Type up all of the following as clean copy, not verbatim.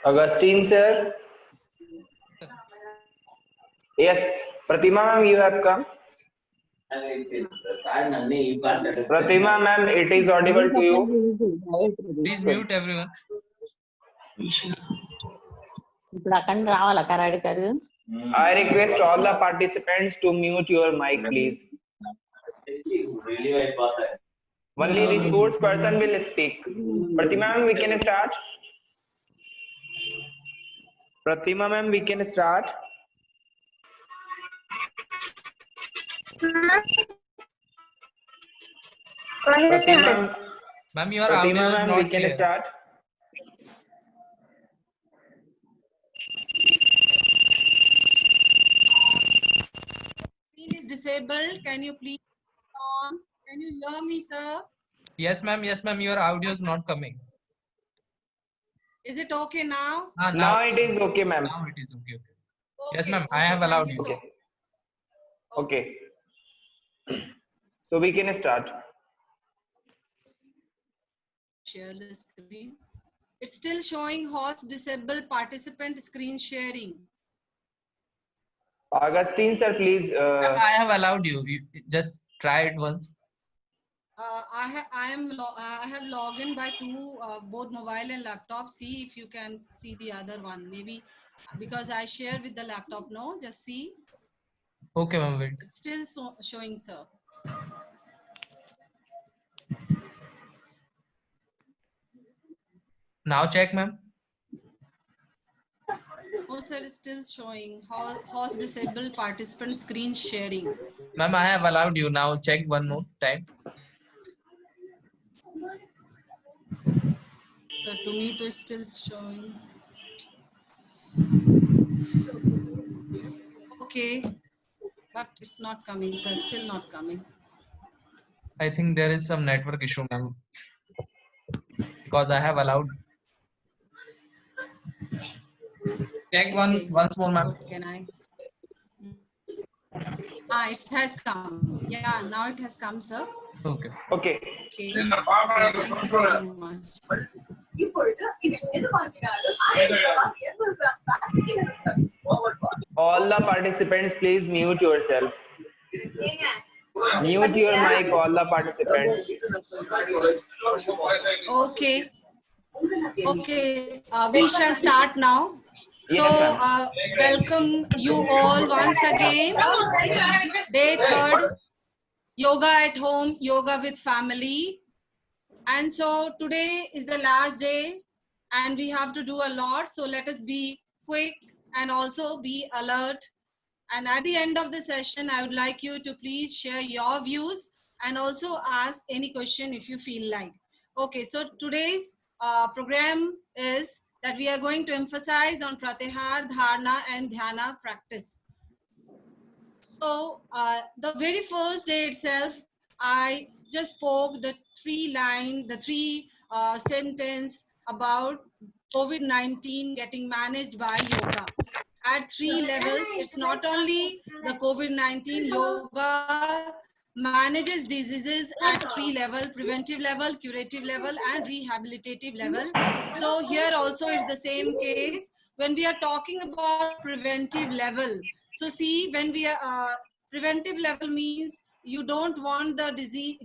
Augustine sir. Yes, Pratima ma'am, you have come. Pratima ma'am, it is audible to you. Please mute everyone. I request all the participants to mute your mic, please. Only resource person will speak. Pratima ma'am, we can start. Pratima ma'am, we can start. Pratima Ma'am, your audio is ma'am, not we can clear. start. Screen is disabled. Can you please on? Can you hear me, sir? Yes, ma'am. Yes, ma'am. Your audio is not coming. Is it okay now? Now it is okay, ma'am. Now it is okay. Okay, Yes, ma'am. I okay, have allowed you. so Okay. Okay. So we can start. share the screen. It's still showing host disabled participant screen sharing. Augustine sir, please. I have allowed you. You just try it once. I have logged in by both mobile and laptop. See if you can see the other one. Maybe because I share with the laptop. No, just see. Okay, ma'am. Wait. It's still showing, sir. Now check, ma'am. No, sir, it's still showing host disabled participant screen sharing. Ma'am, I have allowed you. Now check one more time. So to me, it is still showing. Okay, but it's not coming, sir. Still not coming. I think there is some network issue, ma'am. Because I have allowed. Check Okay. once more, ma'am. What can I? It has come. Yeah, now it has come, sir. Okay. Okay. Okay. Thank you so much. All the participants, please mute yourself. Mute your mic, all the participants. Okay. Okay. We shall start now. Yes, So, ma'am. welcome you all once again. Day 3rd, yoga at home, yoga with family. And so today is the last day and we have to do a lot. So let us be quick and also be alert. And at the end of the session, I would like you to please share your views and also ask any question if you feel like. Okay, so today's program is that we are going to emphasize on Pratyahar, Dharana and Dhyana practice. So the very first day itself, I just spoke the three sentence about COVID-19 getting managed by yoga. At 3 levels, it's not only the COVID-19 yoga manages diseases at 3 level, preventive level, curative level, and rehabilitative level. So here also it's the same case when we are talking about preventive level. So see, when we are preventive level means you don't want the disease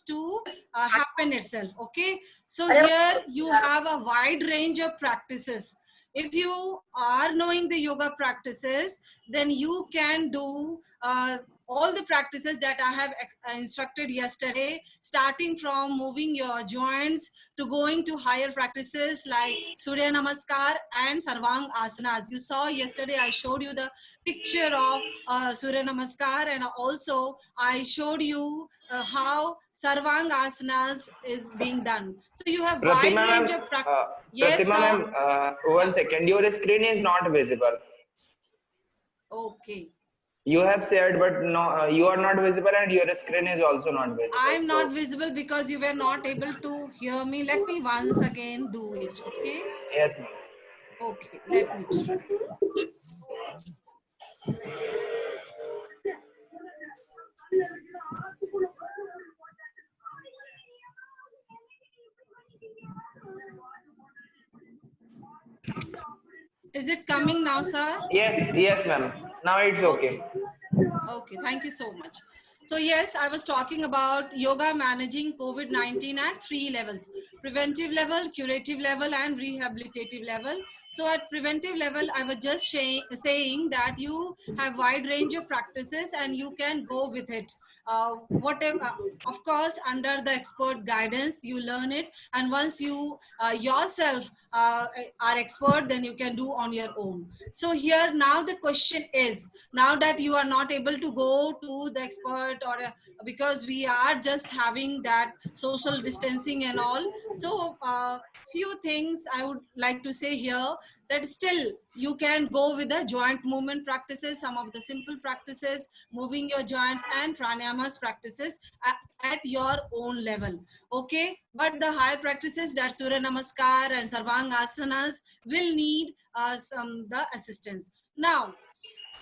to happen itself. Okay, so here you have a wide range of practices. If you are knowing the yoga practices, then you can do all the practices that I have instructed yesterday, starting from moving your joints to going to higher practices like Surya Namaskar and Sarvang Asanas. You saw yesterday, I showed you the picture of Surya Namaskar, and also I showed you how Sarvang Asanas is being done. So you have wide Pratima range ma'am, of practice. Yes, Pratima sir. ma'am, 1 second. Your screen is not visible. Okay. You have shared, but no, you are not visible, and your screen is also not visible. I'm not So, visible because you were not able to hear me. Let me once again do it. Okay. yes, ma'am. Okay. Let me try. Is it coming now, sir? Yes, ma'am. Now it's okay. Okay. Okay, thank you so much. So yes, I was talking about yoga managing COVID-19 at 3 levels: preventive level, curative level, and rehabilitative level. So at preventive level, I was just saying that you have wide range of practices and you can go with it. Whatever, of course, under the expert guidance, you learn it. And once you yourself are expert, then you can do on your own. So here now the question is, now that you are not able to go to the expert, or because we are just having that social distancing and all, so few things I would like to say here, that still you can go with the joint movement practices, some of the simple practices, moving your joints and pranayamas practices at your own level. Okay, but the higher practices, that Surya Namaskar and Sarvang Asanas, will need some the assistance. Now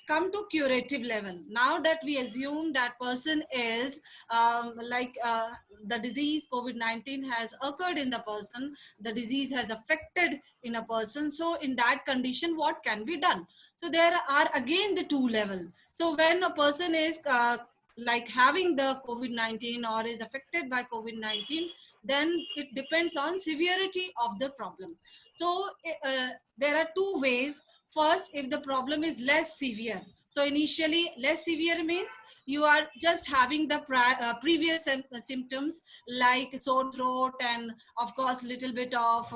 come to curative level. Now that we assume that person is the disease COVID-19 has occurred in the person, the disease has affected in a person, so in that condition what can be done? So there are again the 2 level. So when a person is like having the COVID-19 or is affected by COVID-19, then it depends on severity of the problem. So there are 2 ways. First, if the problem is less severe. So initially, less severe means you are just having the previous symptoms like sore throat and of course little bit of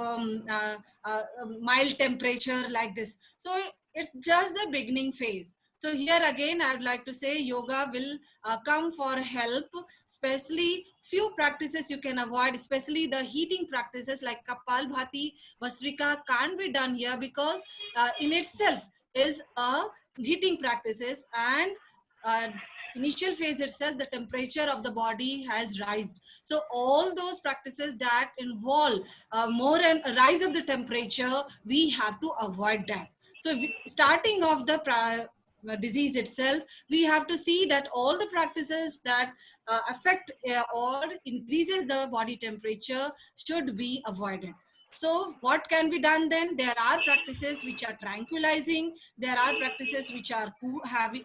mild temperature like this. So it's just the beginning phase. So here again, I would like to say yoga will come for help, especially few practices you can avoid, especially the heating practices like Kapalbhati, Vasrika can't be done here because in itself is a heating practices, and uh, initial phase itself the temperature of the body has rised. So all those practices that involve more and rise of the temperature, we have to avoid that. So starting off the disease itself, we have to see that all the practices that affect or increases the body temperature should be avoided. So what can be done then? There are practices which are tranquilizing. There are practices which are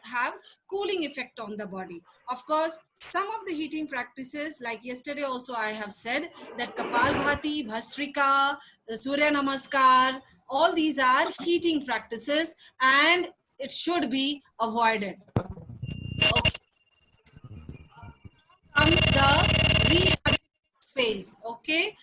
have cooling effect on the body. Of course, some of the heating practices, like yesterday also I have said that Kapalbhati, Bhastrika, Surya Namaskar, all these are heating practices and it should be avoided. Okay. Comes the rehab phase. Okay.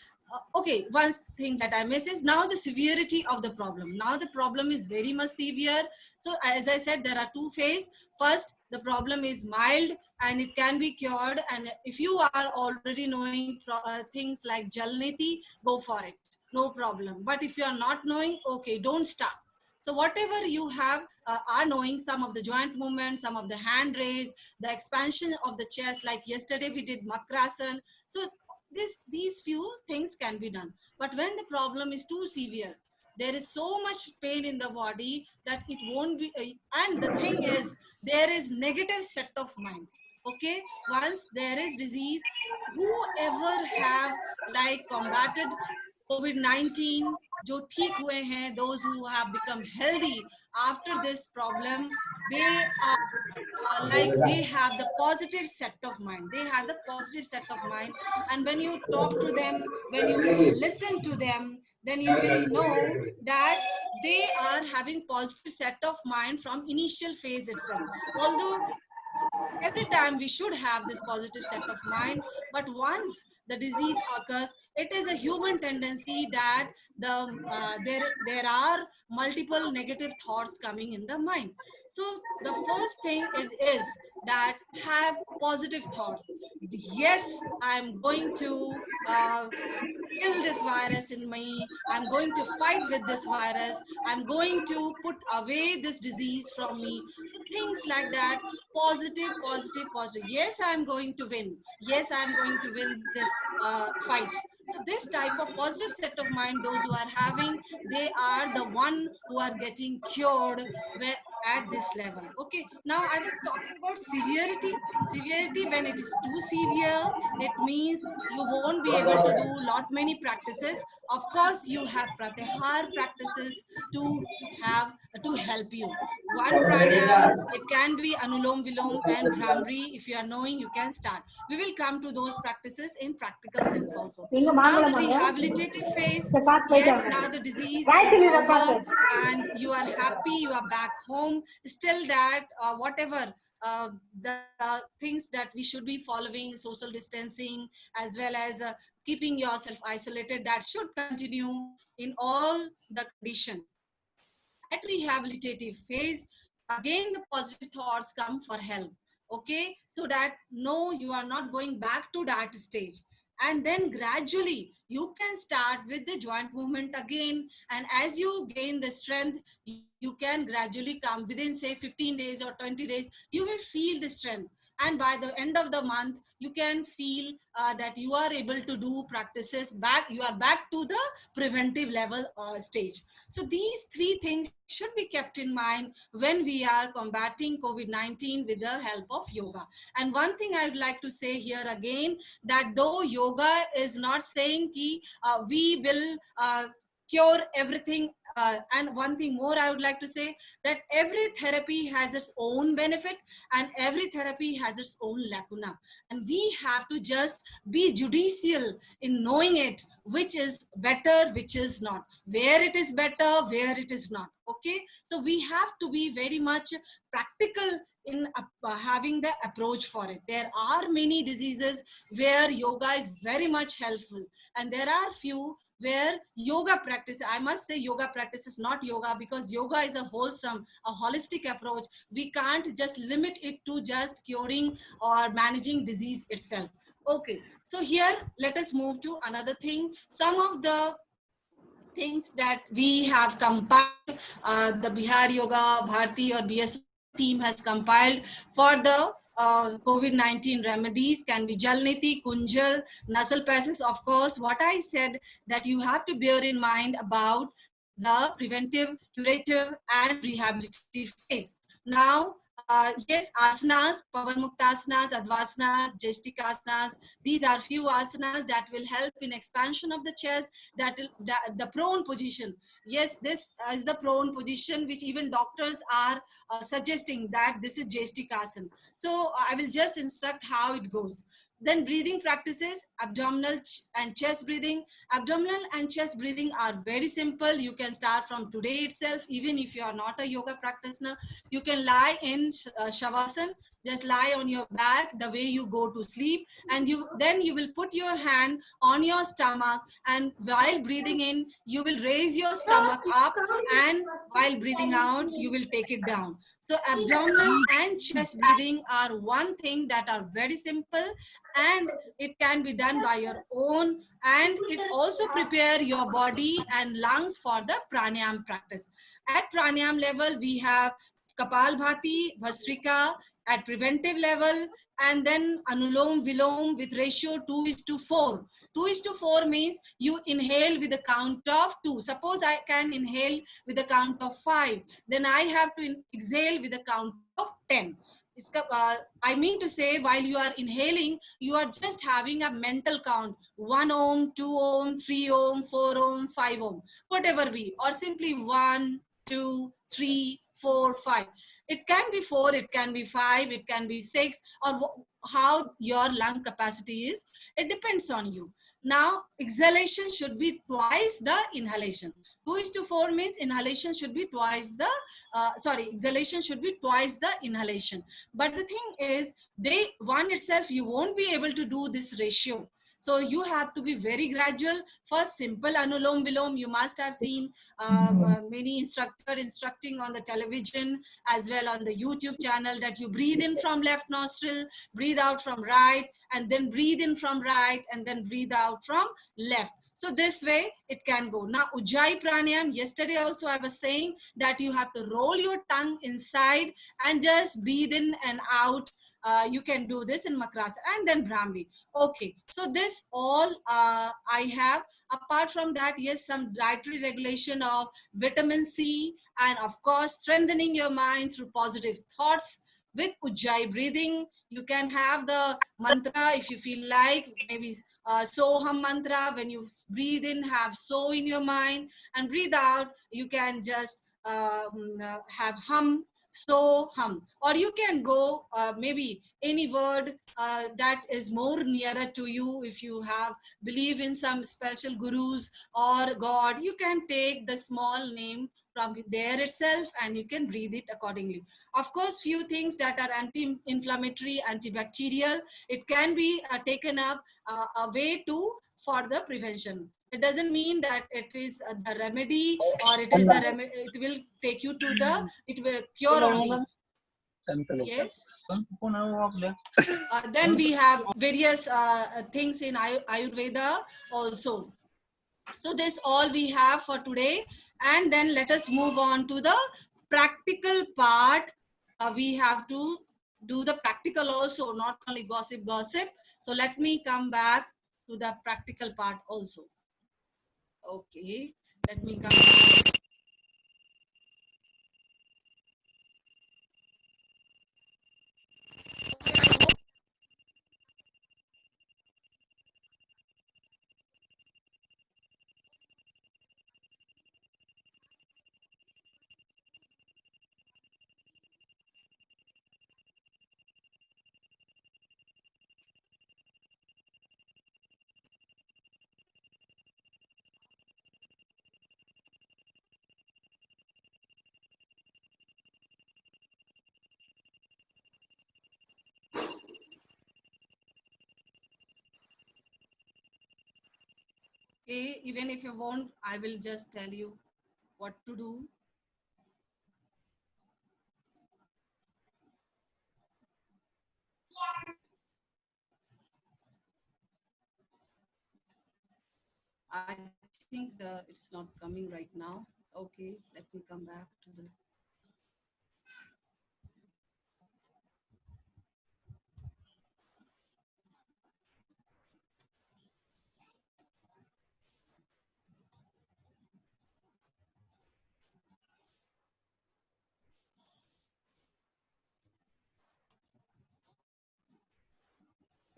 Okay, one thing that I miss is now the severity of the problem. Now the problem is very much severe. So as I said, there are 2 phases. First, the problem is mild and it can be cured. And if you are already knowing things like Jalniti, go for it. No problem. But if you are not knowing, okay, don't start. So whatever you have are knowing, some of the joint movements, some of the hand raise, the expansion of the chest, like yesterday we did Makrasan. So these few things can be done. But when the problem is too severe, there is so much pain in the body that it won't be, and the thing is, there is negative set of mind. Okay, once there is disease, whoever have like combated COVID-19, जो ठीक हुए हैं, those who have become healthy after this problem, they are like they have the positive set of mind. They have the positive set of mind, and when you talk to them, when you listen to them, then you will know that they are having positive set of mind from initial phase itself. Although Every time we should have this positive set of mind, but once the disease occurs, it is a human tendency that there are multiple negative thoughts coming in the mind. So the first thing it is that have positive thoughts. Yes, I'm going to kill this virus in me. I'm going to fight with this virus. I'm going to put away this disease from me. So things like that, positive, positive, positive. Yes, I'm going to win. Yes, I'm going to win this fight. So this type of positive set of mind, those who are having, they are the one who are getting cured where, at this level. Okay, now I was talking about severity. Severity, when it is too severe, it means you won't be able to do lot many practices. Of course, you have pratyahar practices to have to help you. One pranayam, it can be anulom vilom and bhramri. If you are knowing, you can start. We will come to those practices in practical sense also. Now the rehabilitative phase, yes, now the disease is over and you are happy, you are back home. Still that whatever the things that we should be following, social distancing, as well as keeping yourself isolated, that should continue in all the condition. At rehabilitative phase, again the positive thoughts come for help. Okay, so that no, you are not going back to that stage. And then gradually you can start with the joint movement again, and as you gain the strength, you can gradually come within say 15 days or 20 days, you will feel the strength, and by the end of the month you can feel that you are able to do practices back, you are back to the preventive level stage. So these three things should be kept in mind when we are combating COVID-19 with the help of yoga. And one thing I would like to say here again, that though yoga is not saying ki we will cure everything, and one thing more I would like to say, that every therapy has its own benefit and every therapy has its own lacuna, and we have to just be judicial in knowing it, which is better, which is not, where it is better, where it is not. Okay, so we have to be very much practical in having the approach for it. There are many diseases where yoga is very much helpful, and there are few where yoga practice, I must say yoga practice is not yoga, because yoga is a wholesome, a holistic approach. We can't just limit it to just curing or managing disease itself. Okay, so here let us move to another thing. Some of the things that we have compiled, the Bihar Yoga Bharti or BS team has compiled for the COVID-19 remedies, can be Jalniti, Kunjal, nasal passes. Of course, what I said, that you have to bear in mind about the preventive, curative, and rehabilitative phase. Now, yes, asanas, Pavanmuktasanas, Advasanas, Jeshtikasanas, these are few asanas that will help in expansion of the chest, that will, the prone position. Yes, this is the prone position which even doctors are suggesting that this is Jeshtikasana. So I will just instruct how it goes. Then breathing practices, abdominal and chest breathing. Abdominal and chest breathing are very simple. You can start from today itself, even if you are not a yoga practitioner. You can lie in Shavasana, just lie on your back the way you go to sleep, and then you will put your hand on your stomach, and while breathing in, you will raise your stomach up, and while breathing out, you will take it down. So abdominal and chest breathing are one thing that are very simple, and it can be done by your own, and it also prepare your body and lungs for the pranayam practice. At pranayam level, we have Kapalbhati, Bhastrika at preventive level, and then Anulom Vilom with ratio 2:4. 2:4 means you inhale with the count of 2. Suppose I can inhale with the count of 5, then I have to exhale with the count of 10. I mean to say, while you are inhaling, you are just having a mental count, 1 ohm, 2 ohm, 3 ohm, 4 ohm, 5 ohm, whatever be, or simply 1, 2, 3, 4, 5. It can be 4, it can be 5, it can be 6, or how your lung capacity is. It depends on you. Now, exhalation should be twice the inhalation. 2:4 means inhalation should be twice the, exhalation should be twice the inhalation. But the thing is, day one itself, you won't be able to do this ratio. So you have to be very gradual. First, simple Anulom Vilom. You must have seen many instructors instructing on the television as well on the YouTube channel that you breathe in from left nostril, breathe out from right, and then breathe in from right, and then breathe out from left. So this way it can go. Now Ujjayi Pranayam, yesterday also I was saying that you have to roll your tongue inside and just breathe in and out. You can do this in Makrasana and then Brahmi. Okay, so this all I have. Apart from that, yes, some dietary regulation of vitamin C, and of course strengthening your mind through positive thoughts. With Ujjayi breathing, you can have the mantra if you feel like, maybe Soham mantra. When you breathe in, have So in your mind, and breathe out, you can just have Hum, So, Hum. Or you can go maybe any word that is more nearer to you. If you have believe in some special gurus or God, you can take the small name from there itself and you can breathe it accordingly. Of course, few things that are anti-inflammatory, antibacterial, it can be taken up a way to for the prevention. It doesn't mean that it is the remedy, or it is the remedy, it will take you to the, it will cure only. Yes. Then we have various things in Ayurveda also. So this all we have for today, and then let us move on to the practical part. We have to do the practical also, not only gossip. So let me come back to the practical part also. Okay, let me come back. Okay, even if you won't, I will just tell you what to do. I think it's not coming right now. Okay, let me come back to the.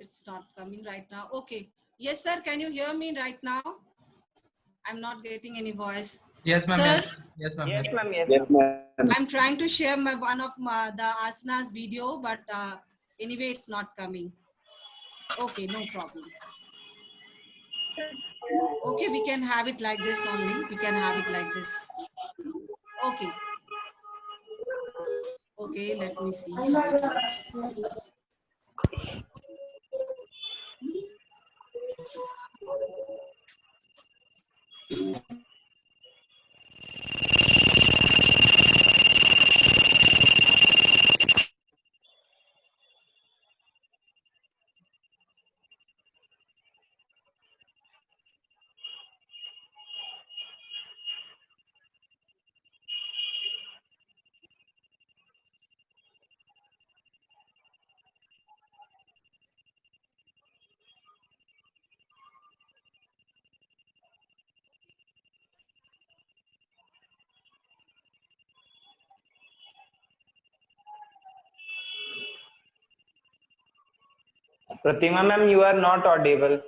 It's not coming right now. Okay. Yes, sir. Can you hear me right now? I'm not getting any voice. Yes, ma'am. Sir? Yes, ma'am. Yes, ma'am. Yes, Yes, ma'am. ma'am. I'm trying to share one of the asanas video, but anyway, it's not coming. Okay, no problem. Okay, we can have it like this only. We can have it like this. Okay. Okay, let me see how it works. Pratima ma'am, you are not audible,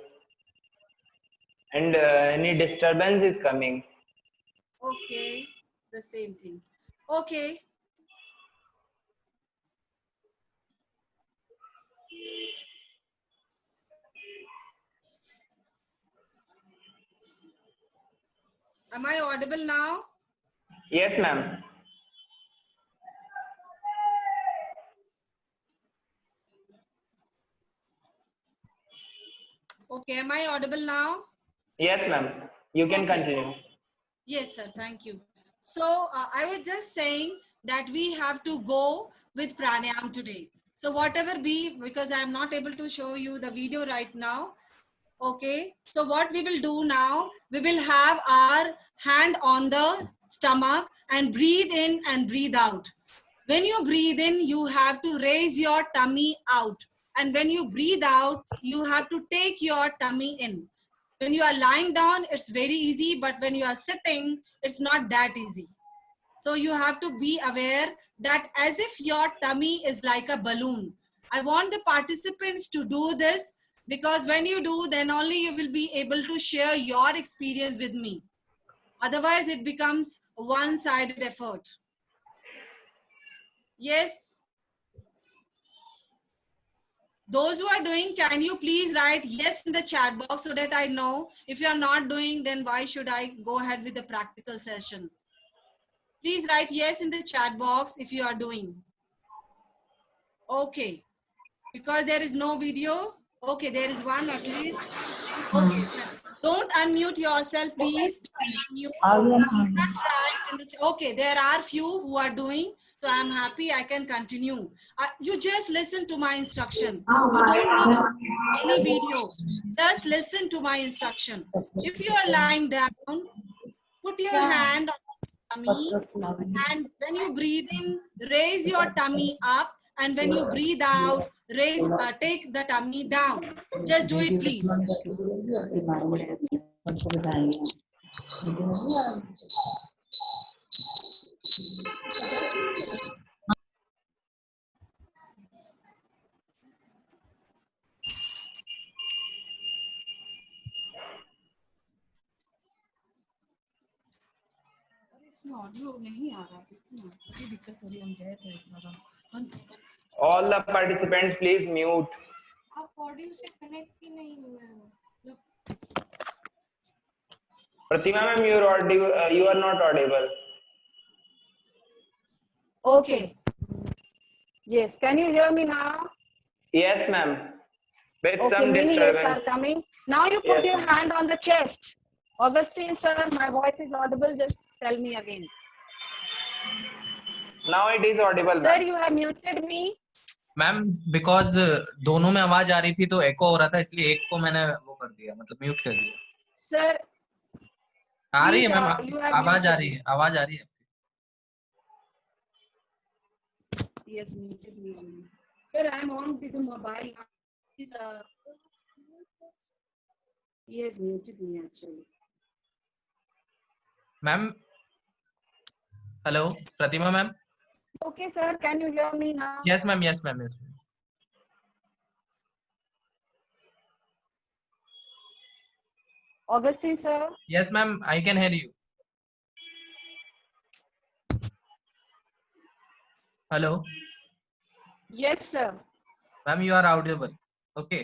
and any disturbance is coming. Okay, the same thing. Okay, Am I audible now? Yes, ma'am. Okay, am I audible now? Yes, ma'am. You can Okay. continue. Yes, sir. Thank you. So I was just saying that we have to go with pranayam today. So whatever be, because I am not able to show you the video right now. Okay. So what we will do now, we will have our hand on the stomach and breathe in and breathe out. When you breathe in, you have to raise your tummy out. And when you breathe out, you have to take your tummy in. When you are lying down, it's very easy, but when you are sitting, it's not that easy. So you have to be aware that as if your tummy is like a balloon. I want the participants to do this because when you do, then only you will be able to share your experience with me. Otherwise, it becomes a one-sided effort. Yes. Those who are doing, can you please write yes in the chat box so that I know? If you are not doing, then why should I go ahead with the practical session? Please write yes in the chat box if you are doing. Okay. Because there is no video. Okay, there is one at least. Okay. Don't unmute yourself, please. Don't unmute. Just write in the okay, there are few who are doing, so I'm happy I can continue. You just listen to my instruction. You don't need any video. Just listen to my instruction. If you are lying down, put your hand on tummy, and when you breathe in, raise your tummy up, and when you breathe out, take the tummy down. Just do it, please. इसमें audio नहीं आ रहा, कितनी दिक्कत हो रही है, हम गए थे एक बार, बंद All the participants, please mute. आप ऑडियो से कनेक्ट ही नहीं हुए हो। Pratima ma'am, you are not audible. Okay. Yes, can you hear me now? Yes, ma'am. With Okay, some many yes disturbance. are coming. Now you put Yes, your ma'am. hand on the chest. Augustine sir, my voice is audible, just tell me again. Now it is audible, Sir, ma'am. you have muted me. Ma'am because दोनों में आवाज आ रही थी तो एको हो रहा था, इसलिए एक को मैंने वो कर दिया, मतलब म्यूट कर दिया। Sir, आ रही है please, मैम, you have आवाज आ muted रही me. है, आवाज आ रही है। Yes, muted me only. Sir, I am on with the mobile. Please, yes, muted me actually. Ma'am hello Pratima ma'am. Okay, sir, can you hear me now? Yes ma'am, yes ma'am, yes ma'am. Augustine sir? Yes ma'am, I can hear you. Hello Yes, sir. Ma'am, you are audible. Okay,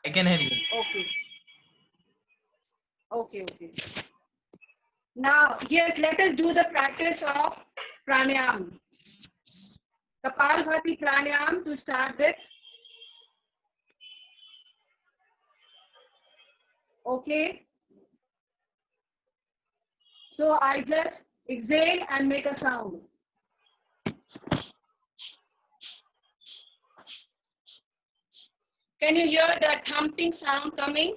I can hear you. Okay. Okay, okay. Now, yes, let us do the practice of pranayam. Kapalbhati pranayam to start with. Okay. So I just exhale and make a sound. Can you hear that thumping sound coming?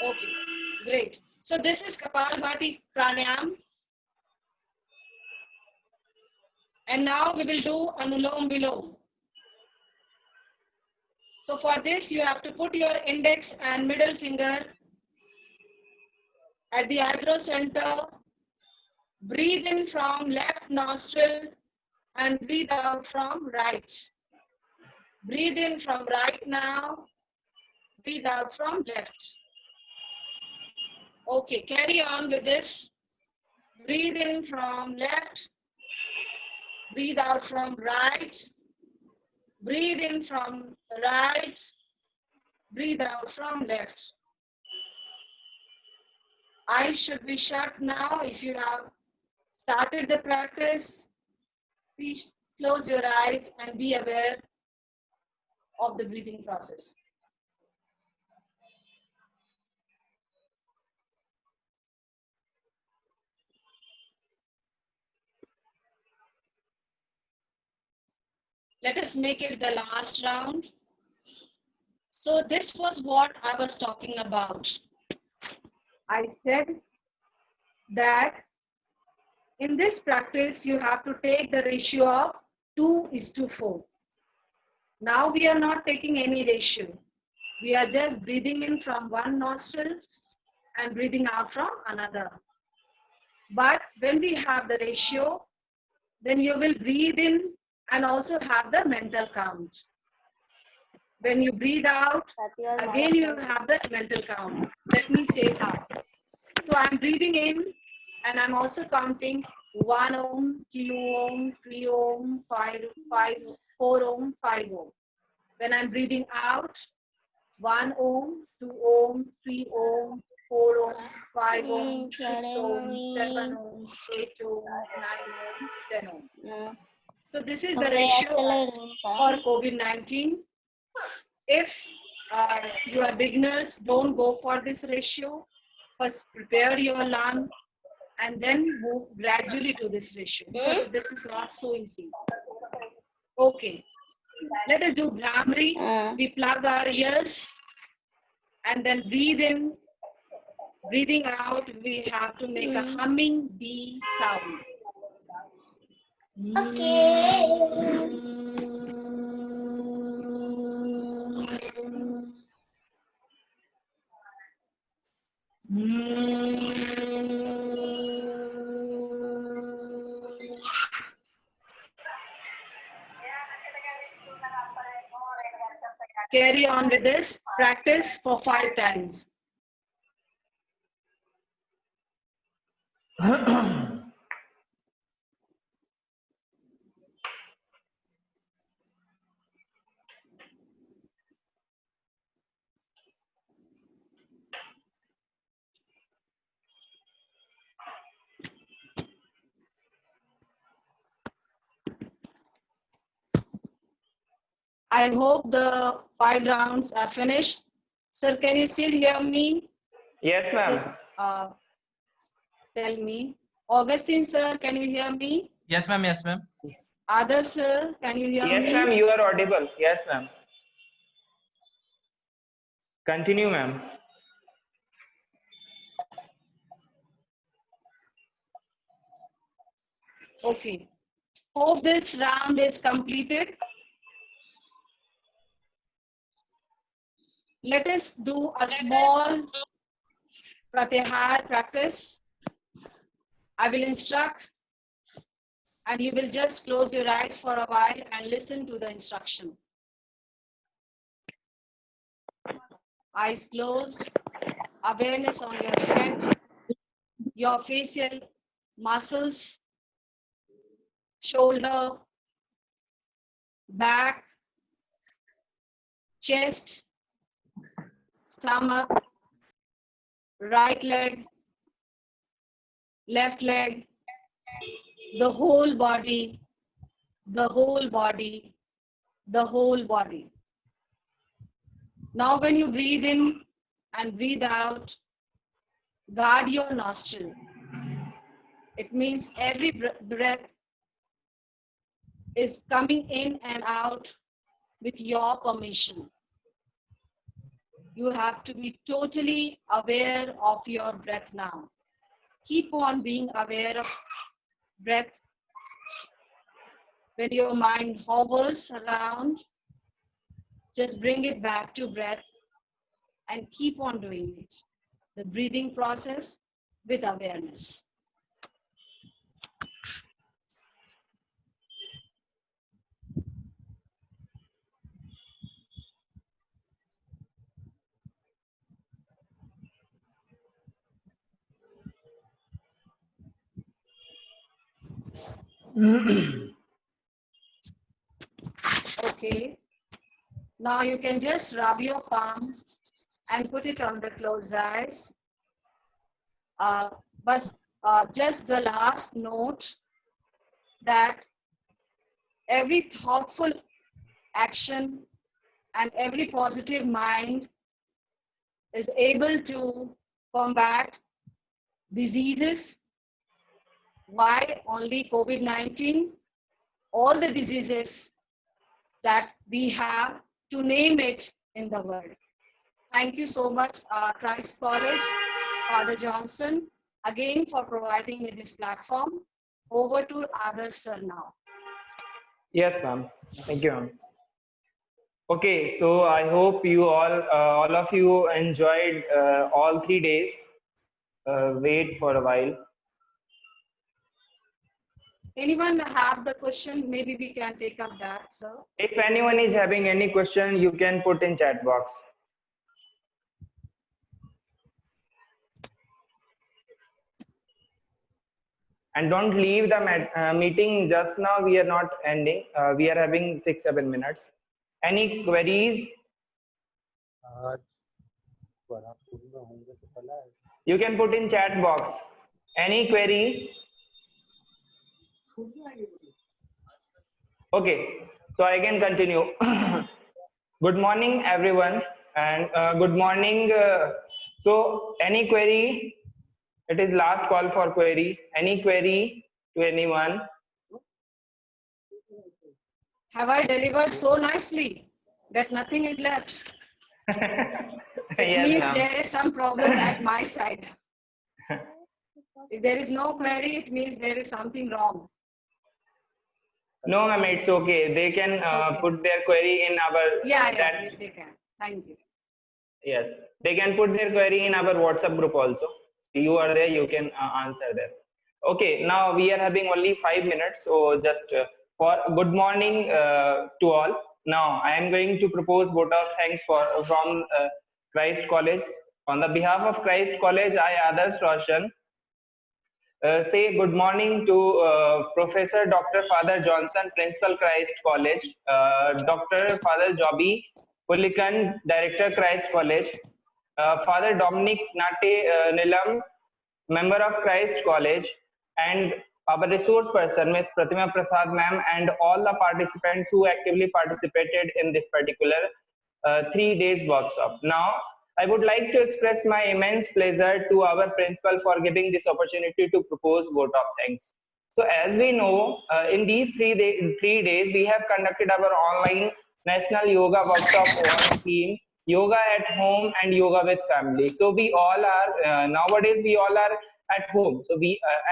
Okay, great. So this is Kapalbhati pranayam. And now we will do Anulom Vilom. So for this, you have to put your index and middle finger at the eyebrow center. Breathe in from left nostril and breathe out from right. Breathe in from right now. Breathe out from left. Okay, carry on with this. Breathe in from left. Breathe out from right. Breathe in from right. Breathe out from left. Eyes should be shut now. If you have started the practice, please close your eyes and be aware of the breathing process. Let us make it the last round. So this was what I was talking about. I said that in this practice, you have to take the ratio of 2:4. Now we are not taking any ratio. We are just breathing in from one nostril and breathing out from another. But when we have the ratio, then you will breathe in and also have the mental count. When you breathe out, again you have the mental count. Let me say how. So I'm breathing in and I'm also counting 1 ohm, 2 ohm, 3 ohm, 4 ohm, 5 ohm. When I'm breathing out, 1 ohm, 2 ohm, 3 ohm, 4 ohm, 5 ohm, 6 ohm, 7 ohm, 8 ohm, 9 ohm, 10 ohm. So this is the ratio for COVID-19. If you are beginners, don't go for this ratio. First prepare your lung and then move gradually to this ratio because this is not so easy. Okay, let us do Brahmari. We plug our ears and then breathe in. Breathing out, we have to make a humming B sound. Carry on with this. Practice for 5 times. I hope the 5 rounds are finished. Sir, can you still hear me? Yes, Just ma'am. tell me. Augustine, sir, can you hear me? Yes, ma'am. Yes, ma'am. Others, sir, can you hear Yes, me? ma'am. You are audible. Yes, ma'am. Continue, ma'am. Okay. Hope this round is completed. Let us do a small pratyahar practice. I will instruct and you will just close your eyes for a while and listen to the instruction. Eyes closed, awareness on your head, your facial muscles, shoulder, back, chest, stomach, right leg, left leg, the whole body, the whole body, the whole body. Now when you breathe in and breathe out, guard your nostril. It means every breath is coming in and out with your permission. You have to be totally aware of your breath now. Keep on being aware of breath. When your mind hovers around, just bring it back to breath and keep on doing it. The breathing process with awareness. Okay. Now you can just rub your palm and put it on the closed eyes. But just the last note that every thoughtful action and every positive mind is able to combat diseases. Why only COVID-19? All the diseases that we have, to name it, in the world. Thank you so much, Christ College, Father Johnson, again for providing me this platform. Over to Adarsh sir now. Yes, ma'am. Thank you, ma'am. Okay, so I hope you all of you enjoyed all 3 days. Wait for a while. Anyone have the question? Maybe we can take up that, sir. If anyone is having any question, you can put in chat box. And don't leave the meeting just now. We are not ending. We are having 6-7 minutes. Any queries? You can put in chat box. Any query? Okay, so I can continue. Good morning, everyone, and good morning. So, any query? It is last call for query. Any query to anyone? Have I delivered so nicely that nothing is left? It Yes, means ma'am. there is some problem at my side. If there is no query, it means there is something wrong. No, ma'am, it's okay. They can Okay. put their query in our Yeah, that. yes, they can. Thank you. Yes, they can put their query in our WhatsApp group also. You are there, you can answer there. Okay, now we are having only 5 minutes, so just for good morning to all. Now I am going to propose vote of thanks from Christ College. On the behalf of Christ College, I, Adarsh Roshan, say good morning to Professor Dr. Father Johnson, Principal Christ College, Dr. Father Joby Pulikan, Director Christ College, Father Dominic Nate Nilam, member of Christ College, and our resource person, Ms. Pratima Prasad ma'am, and all the participants who actively participated in this particular 3 days workshop. Now, I would like to express my immense pleasure to our principal for giving this opportunity to propose vote of thanks. So as we know, in these 3 days, we have conducted our online National Yoga Workshop on theme Yoga at Home and Yoga with Family. So we all are, nowadays we all are at home. So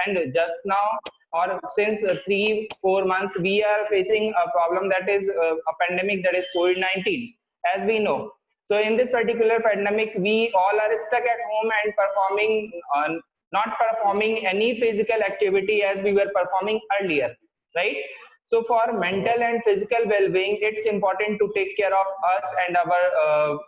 and just now or since 3-4 months, we are facing a problem that is a pandemic, that is COVID-19, as we know. So in this particular pandemic, we all are stuck at home and performing, not performing any physical activity as we were performing earlier, right? So for mental and physical well-being, it's important to take care of us and our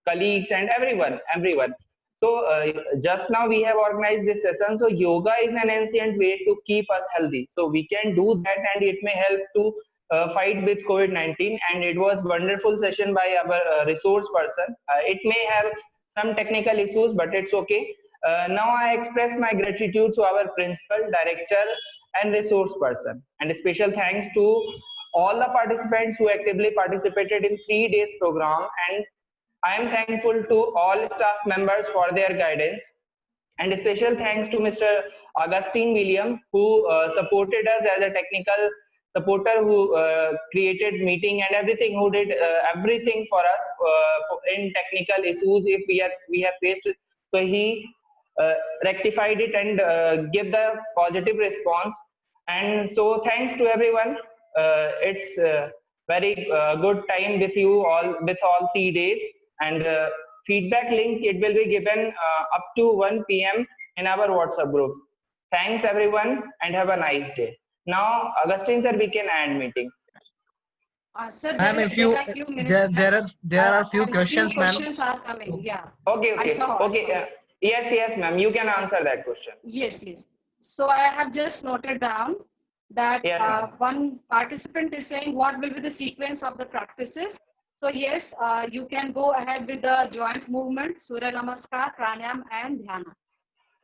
colleagues and everyone. So just now we have organized this session. So yoga is an ancient way to keep us healthy. So we can do that, and it may help to fight with COVID-19. And it was wonderful session by our resource person. It may have some technical issues, but it's okay. Now I express my gratitude to our principal, director, and resource person. And a special thanks to all the participants who actively participated in 3 days program. And I am thankful to all staff members for their guidance. And a special thanks to Mr. Augustine William, who supported us as a technical supporter, who created meeting and everything, who did everything for us in technical issues if we have faced. So he rectified it and give the positive response. And so thanks to everyone. It's very good time with you all, with all 3 days. And feedback link, it will be given up to 1 p.m. in our WhatsApp group. Thanks everyone, and have a nice day. Now, Augustine sir, we can end meeting. Sir, Ma'am, there if you are a few minutes. there are few and questions, ma'am. Questions are coming. Yeah. Okay. I saw. Yes, ma'am. You can answer that question. Yes. So I have just noted down. that Yes, ma'am. one participant is saying what will be the sequence of the practices. So yes, you can go ahead with the joint movement, Surya Namaskar, Pranayam and Dhyana.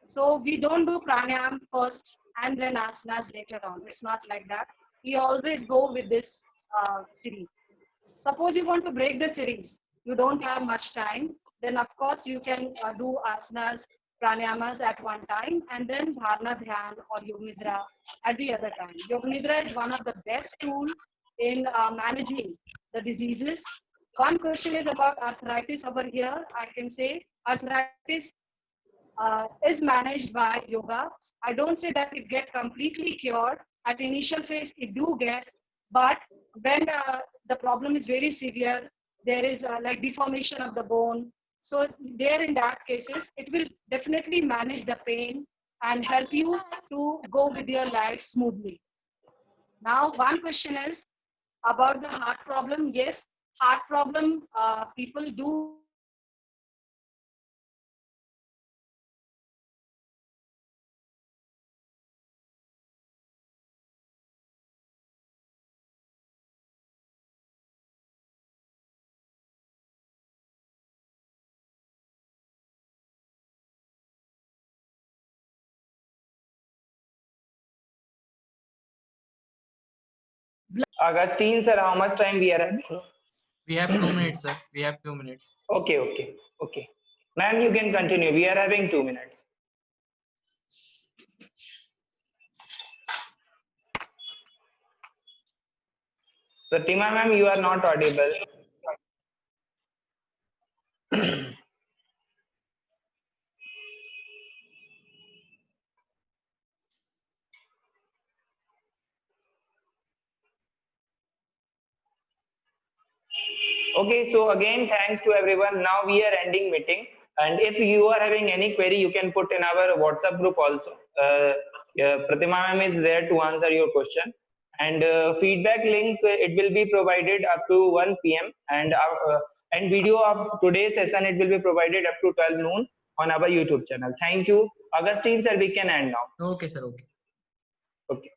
So we don't do pranayam first and then asanas later on. It's not like that. We always go with this series. Suppose you want to break the series, you don't have much time, then of course you can do asanas, pranayamas at one time and then dharana dhyan or yoga nidra at the other time. Yoga nidra is one of the best tool in managing the diseases. One question is about arthritis over here. I can say arthritis is managed by yoga. I don't say that it get completely cured. At initial phase, it do get, but when the problem is very severe, there is like deformation of the bone. So there in that cases, it will definitely manage the pain and help you to go with your life smoothly. Now, one question is about the heart problem. Yes, heart problem, people do Augustine sir, how much time we are having? We have 2 minutes, sir. We have 2 minutes. Okay. Ma'am, you can continue. We are having 2 minutes. Pratima ma'am, you are not audible. Okay, so again, thanks to everyone. Now we are ending meeting. And if you are having any query, you can put in our WhatsApp group also. Pratima ma'am is there to answer your question. And feedback link, it will be provided up to 1 p.m. And video of today's session, it will be provided up to 12 noon on our YouTube channel. Thank you. Augustine sir, we can end now. Okay, sir. Okay. Okay.